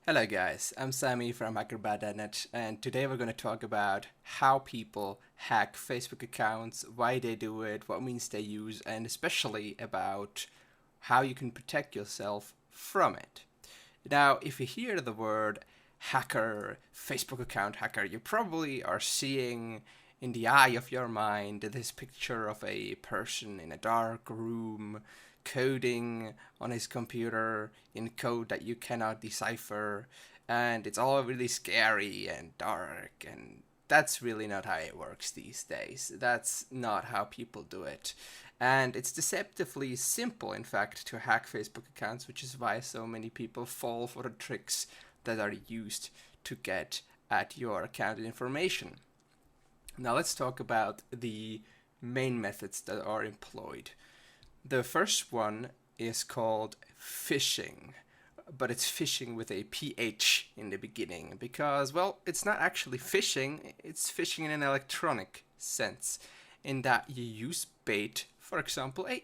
Hello guys, I'm Sammy from HackerBad.net, and today we're going to talk about how people hack Facebook accounts, why they do it, what means they use, and especially about how you can protect yourself from it. Now, if you hear the word hacker, Facebook account hacker, you probably are seeing in the eye of your mind this picture of a person in a dark room coding on his computer in code that you cannot decipher, and it's all really scary and dark, and that's really not how it works these days. That's not how people do it. And it's deceptively simple, in fact, to hack Facebook accounts, which is why so many people fall for the tricks that are used to get at your account information. Now let's talk about the main methods that are employed. The first one is called phishing, but it's phishing with a PH in the beginning because, well, it's not actually phishing, it's phishing in an electronic sense, in that you use bait, for example, a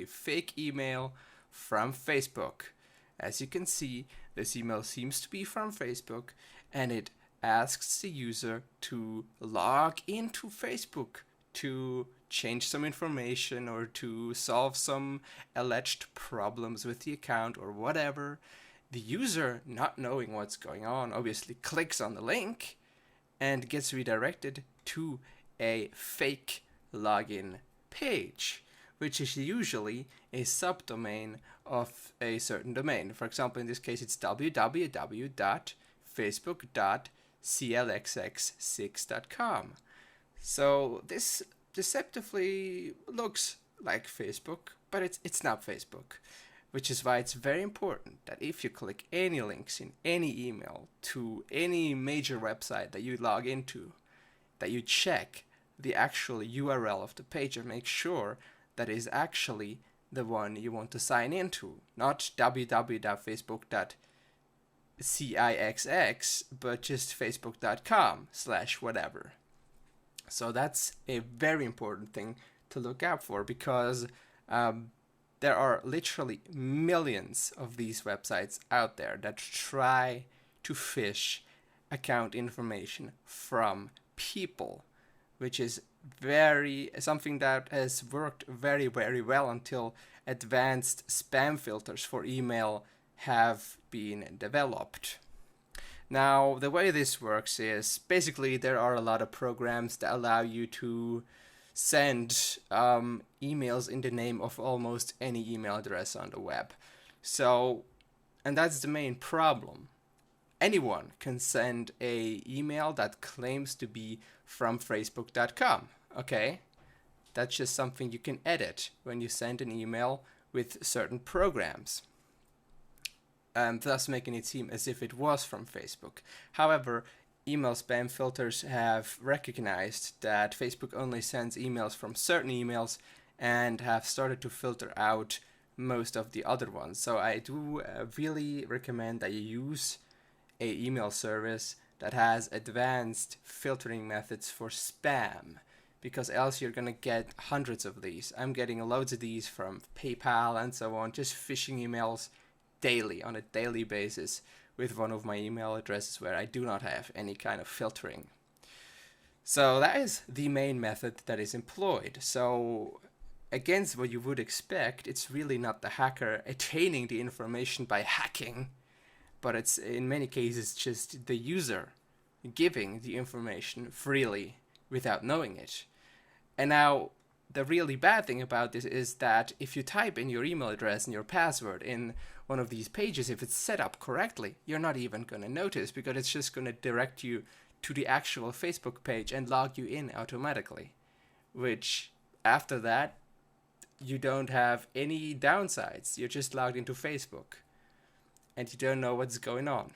fake email from Facebook. As you can see, this email seems to be from Facebook, and it asks the user to log into Facebook to change some information or to solve some alleged problems with the account or whatever. The user, not knowing what's going on, obviously clicks on the link and gets redirected to a fake login page, which is usually a subdomain of a certain domain. For example, in this case, it's www.facebook.clxx6.com. So this deceptively looks like Facebook, but it's not Facebook, which is why it's very important that if you click any links in any email to any major website that you log into, that you check the actual URL of the page and make sure that is actually the one you want to sign into, not www.facebook.cixx, but just facebook.com/whatever. So that's a very important thing to look out for because there are literally millions of these websites out there that try to phish account information from people, which is very something that has worked very, very well until advanced spam filters for email have been developed. Now, the way this works is basically there are a lot of programs that allow you to send emails in the name of almost any email address on the web. So, and that's the main problem. Anyone can send a email that claims to be from facebook.com. Okay? That's just something you can edit when you send an email with certain programs, thus making it seem as if it was from Facebook. However, email spam filters have recognized that Facebook only sends emails from certain emails and have started to filter out most of the other ones. So I do really recommend that you use a email service that has advanced filtering methods for spam, because else you're gonna get hundreds of these. I'm getting loads of these from PayPal and so on, just phishing emails daily, on a daily basis, with one of my email addresses where I do not have any kind of filtering. So that is the main method that is employed. So against what you would expect, it's really not the hacker attaining the information by hacking, but it's in many cases just the user giving the information freely without knowing it. And now the really bad thing about this is that if you type in your email address and your password in one of these pages, if it's set up correctly, you're not even going to notice because it's just going to direct you to the actual Facebook page and log you in automatically, which after that, you don't have any downsides. You're just logged into Facebook and you don't know what's going on.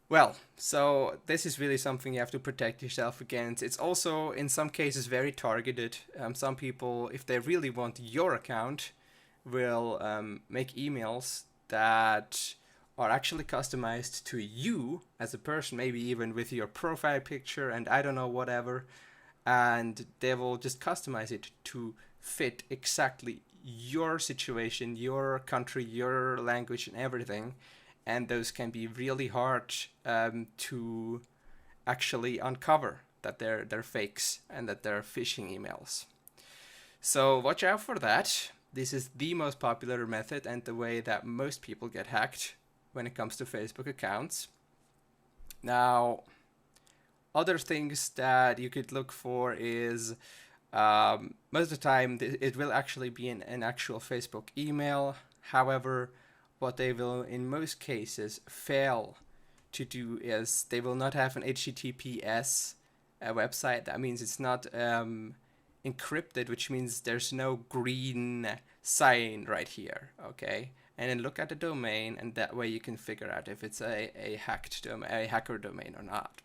Well, so this is really something you have to protect yourself against. It's also, in some cases, very targeted. Some people, if they really want your account, will make emails that are actually customized to you as a person, maybe even with your profile picture and I don't know, whatever. And they will just customize it to fit exactly your situation, your country, your language, and everything. and those can be really hard to actually uncover that they're fakes and that they're phishing emails. So watch out for that. This is the most popular method and the way that most people get hacked when it comes to Facebook accounts. Now, other things that you could look for is most of the time it will actually be an actual Facebook email. However, what they will in most cases fail to do is they will not have an HTTPS website. That means it's not encrypted, which means there's no green sign right here, okay? And then look at the domain, and that way you can figure out if it's a hacker domain or not.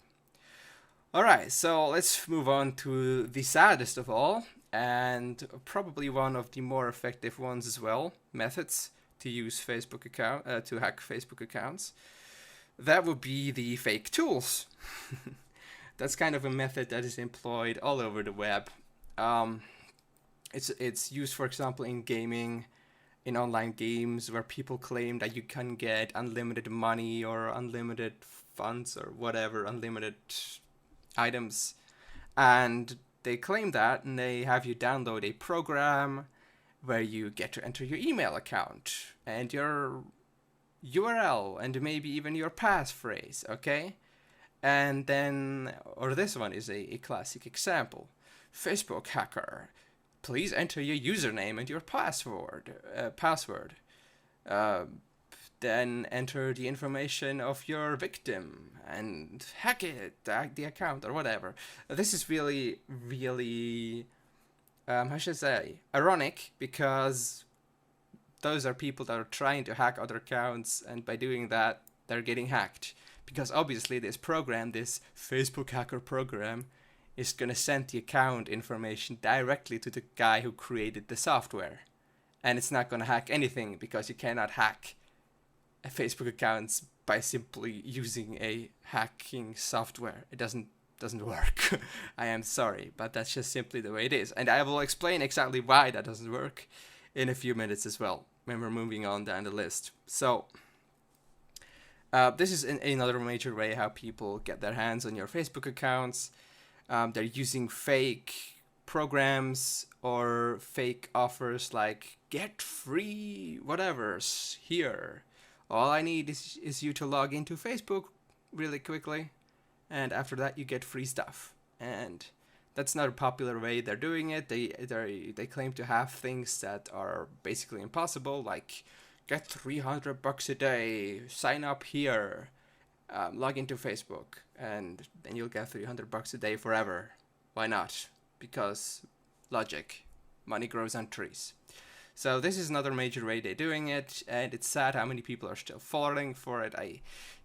Alright, so let's move on to the saddest of all, and probably one of the more effective ones as well, methods to use Facebook account to hack Facebook accounts. That would be the fake tools. That's kind of a method that is employed all over the web. It's used, for example, in gaming, in online games where people claim that you can get unlimited money or unlimited funds or whatever, unlimited items. And they claim that, and they have you download a program where you get to enter your email account and your URL and maybe even your passphrase, okay? And then, or this one is a classic example. Facebook hacker, please enter your username and your password. Then enter the information of your victim and hack the account or whatever. This is really, really, how should I say, ironic, because those are people that are trying to hack other accounts, and by doing that, they're getting hacked. Because obviously this program, this Facebook hacker program, is going to send the account information directly to the guy who created the software. And it's not going to hack anything, because you cannot hack Facebook accounts by simply using a hacking software. It doesn't work. I am sorry, but that's just simply the way it is. And I will explain exactly why that doesn't work in a few minutes as well, when we're moving on down the list. So this is another major way how people get their hands on your Facebook accounts. They're using fake programs or fake offers like get free whatever's here. All I need is you to log into Facebook really quickly, and after that you get free stuff. And that's not a popular way they're doing it. They claim to have things that are basically impossible, like get $300 a day, sign up here, log into Facebook, and then you'll get $300 a day forever. Why not? Because logic, money grows on trees. So this is another major way they're doing it, and it's sad how many people are still falling for it. I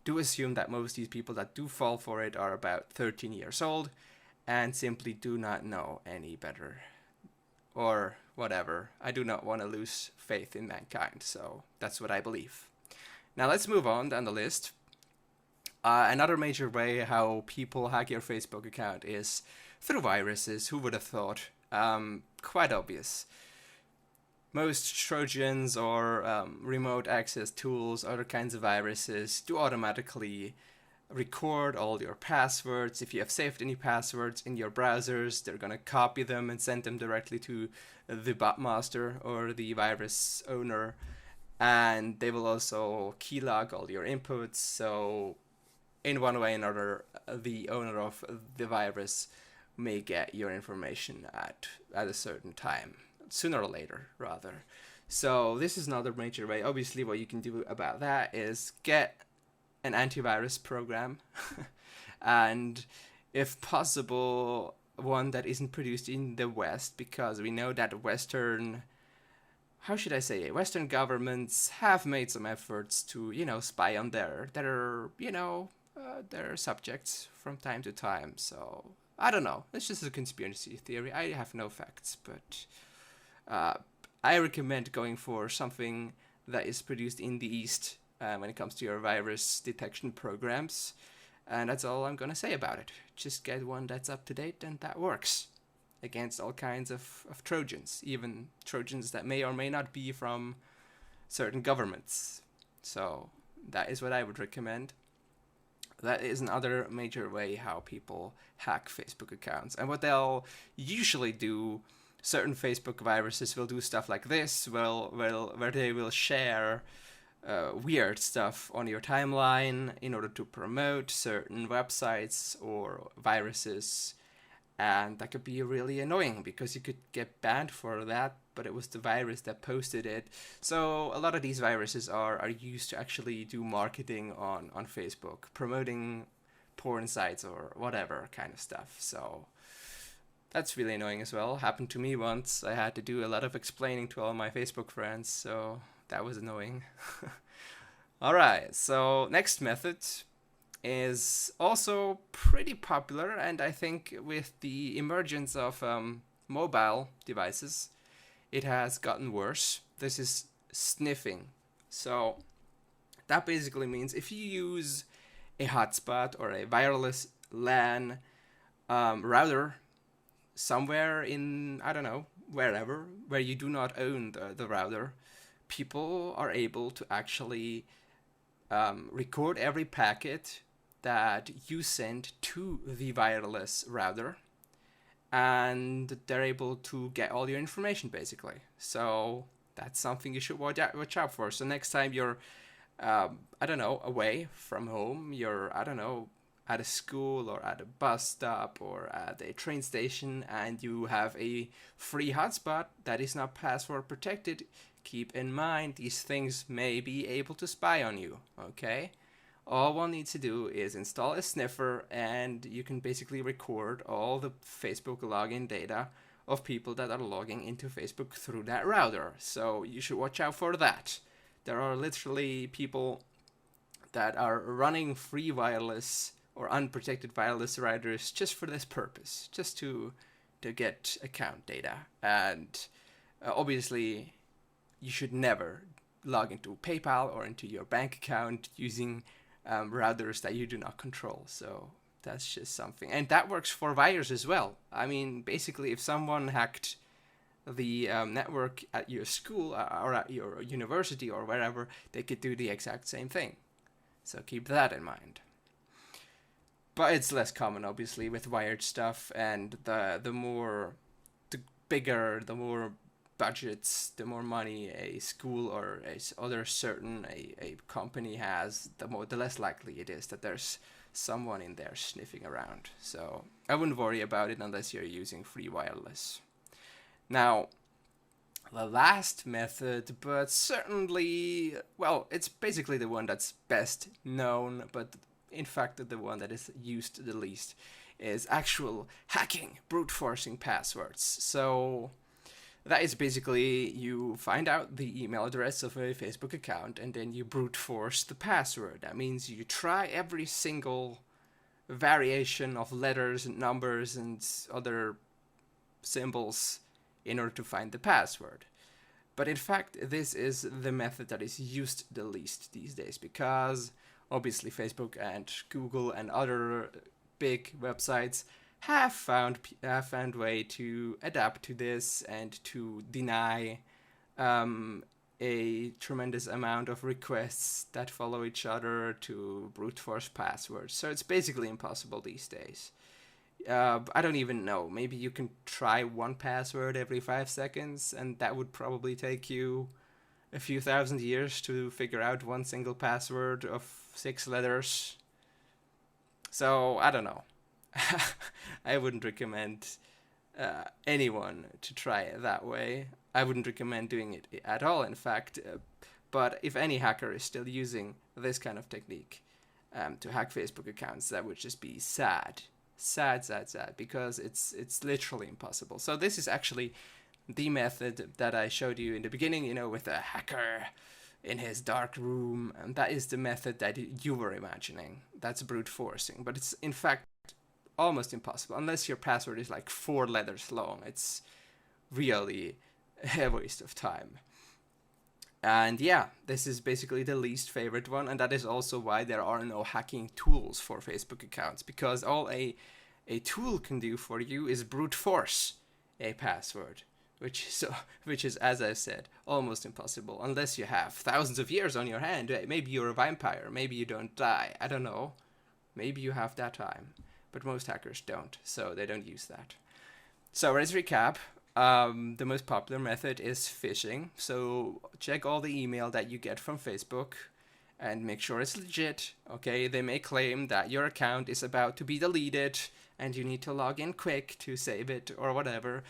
do assume that most of these people that do fall for it are about 13 years old and simply do not know any better. Or whatever. I do not want to lose faith in mankind, so that's what I believe. Now let's move on down the list. Another major way how people hack your Facebook account is through viruses. Who would have thought? Quite obvious. Most Trojans or remote access tools, other kinds of viruses, do automatically record all your passwords. If you have saved any passwords in your browsers, they're going to copy them and send them directly to the botmaster or the virus owner. And they will also keylog all your inputs. So in one way or another, the owner of the virus may get your information at a certain time. Sooner or later, rather. So this is another major way. Obviously, what you can do about that is get an antivirus program and, if possible, one that isn't produced in the West, because we know that Western governments have made some efforts to, spy on their subjects from time to time. So I don't know. It's just a conspiracy theory. I have no facts, but I recommend going for something that is produced in the East when it comes to your virus detection programs. And that's all I'm going to say about it. Just get one that's up to date and that works against all kinds of Trojans, even Trojans that may or may not be from certain governments. So That is what I would recommend. That is another major way how people hack Facebook accounts. And what they'll usually do, certain Facebook viruses will do stuff like this, where they will share weird stuff on your timeline in order to promote certain websites or viruses. And that could be really annoying because you could get banned for that, but it was the virus that posted it. So a lot of these viruses are used to actually do marketing on Facebook, promoting porn sites or whatever kind of stuff. So that's really annoying as well. Happened to me once. I had to do a lot of explaining to all my Facebook friends, so that was annoying. All right, so next method is also pretty popular, and I think with the emergence of mobile devices, it has gotten worse. This is sniffing. So that basically means if you use a hotspot or a wireless LAN router somewhere in, I don't know, wherever, where you do not own the router, people are able to actually record every packet that you send to the wireless router, and they're able to get all your information basically. So that's something you should watch out for. So next time you're I don't know, away from home, you're, I don't know, at a school or at a bus stop or at a train station, and you have a free hotspot that is not password protected, keep in mind these things may be able to spy on you, okay? All one needs to do is install a sniffer, and you can basically record all the Facebook login data of people that are logging into Facebook through that router. So you should watch out for that. There are literally people that are running free wireless or unprotected wireless routers just for this purpose, just to get account data. And obviously, you should never log into PayPal or into your bank account using routers that you do not control. So that's just something. And that works for virus as well. I mean, basically, if someone hacked the network at your school or at your university or wherever, they could do the exact same thing. So keep that in mind. But it's less common, obviously, with wired stuff, and the bigger, the more budgets, the more money a school or a company has, the less likely it is that there's someone in there sniffing around. So I wouldn't worry about it unless you're using free wireless. Now, the last method, but certainly, well, it's basically the one that's best known, but in fact the one that is used the least, is actual hacking, brute forcing passwords. So that is basically you find out the email address of a Facebook account and then you brute force the password. That means you try every single variation of letters and numbers and other symbols in order to find the password. But in fact, this is the method that is used the least these days, because obviously Facebook and Google and other big websites have found way to adapt to this and to deny a tremendous amount of requests that follow each other to brute force passwords. So it's basically impossible these days. I don't even know. Maybe you can try one password every 5 seconds, and that would probably take you a few thousand years to figure out one single password of 6 letters. So I don't know. I wouldn't recommend anyone to try it that way. I wouldn't recommend doing it at all, in fact. But if any hacker is still using this kind of technique to hack Facebook accounts, that would just be sad. Sad, because it's literally impossible. So this is actually the method that I showed you in the beginning, with a hacker in his dark room, and that is the method that you were imagining. That's brute forcing, but it's in fact almost impossible unless your password is like 4 letters long. It's really a waste of time. And yeah, this is basically the least favorite one, and that is also why there are no hacking tools for Facebook accounts, because all a tool can do for you is brute force a password. which is, as I said, almost impossible unless you have thousands of years on your hand. Maybe you're a vampire. Maybe you don't die. I don't know. Maybe you have that time, but most hackers don't, so they don't use that. So let's recap. The most popular method is phishing. So check all the email that you get from Facebook and make sure it's legit. Okay, they may claim that your account is about to be deleted and you need to log in quick to save it or whatever.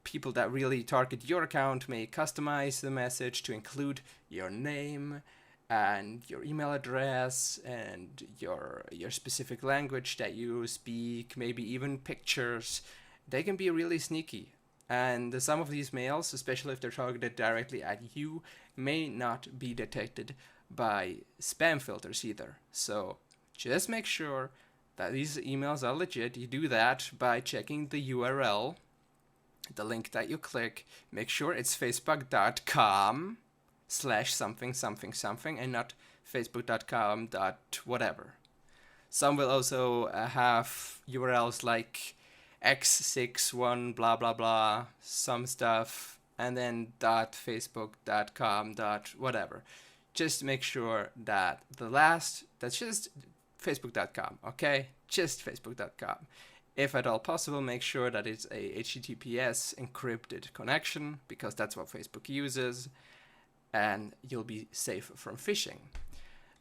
People that really target your account may customize the message to include your name and your email address and your specific language that you speak, maybe even pictures. They can be really sneaky. And some of these mails, especially if they're targeted directly at you, may not be detected by spam filters either. So just make sure that these emails are legit. You do that by checking the URL, the link that you click. Make sure it's facebook.com/something something something and not facebook.com whatever. Some will also have URLs like x61 blah blah blah some stuff and then .facebook.com whatever. Just make sure that that's just facebook.com, okay? Just facebook.com. If at all possible, make sure that it's a HTTPS encrypted connection, because that's what Facebook uses, and you'll be safe from phishing.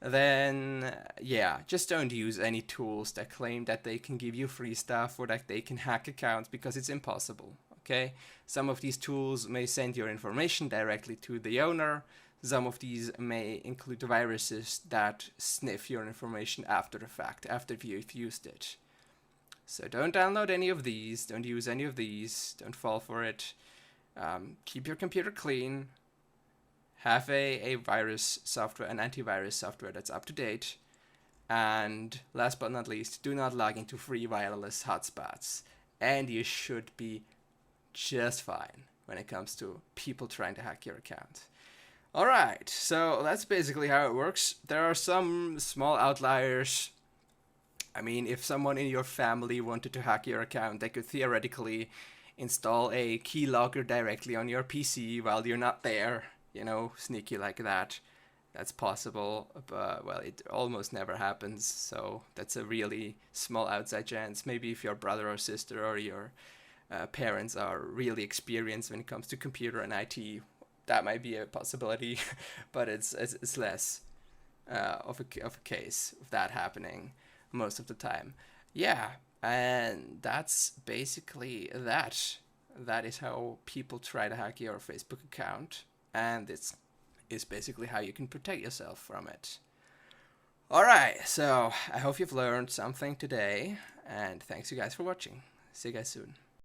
Then, yeah, just don't use any tools that claim that they can give you free stuff or that they can hack accounts, because it's impossible, okay? Some of these tools may send your information directly to the owner. Some of these may include viruses that sniff your information after the fact, after you've used it. So don't download any of these, don't use any of these, don't fall for it. Keep your computer clean. Have a virus software, an antivirus software that's up to date. And last but not least, do not log into free wireless hotspots. And you should be just fine when it comes to people trying to hack your account. Alright, so that's basically how it works. There are some small outliers. I mean, if someone in your family wanted to hack your account, they could theoretically install a keylogger directly on your PC while you're not there. You know, sneaky like that. That's possible, but, well, it almost never happens, so that's a really small outside chance. Maybe if your brother or sister or your parents are really experienced when it comes to computer and IT, that might be a possibility, but it's less of a case of that happening most of the time. Yeah, and that's basically that. That is how people try to hack your Facebook account, and it's basically how you can protect yourself from it. Alright, so I hope you've learned something today, and thanks you guys for watching. See you guys soon.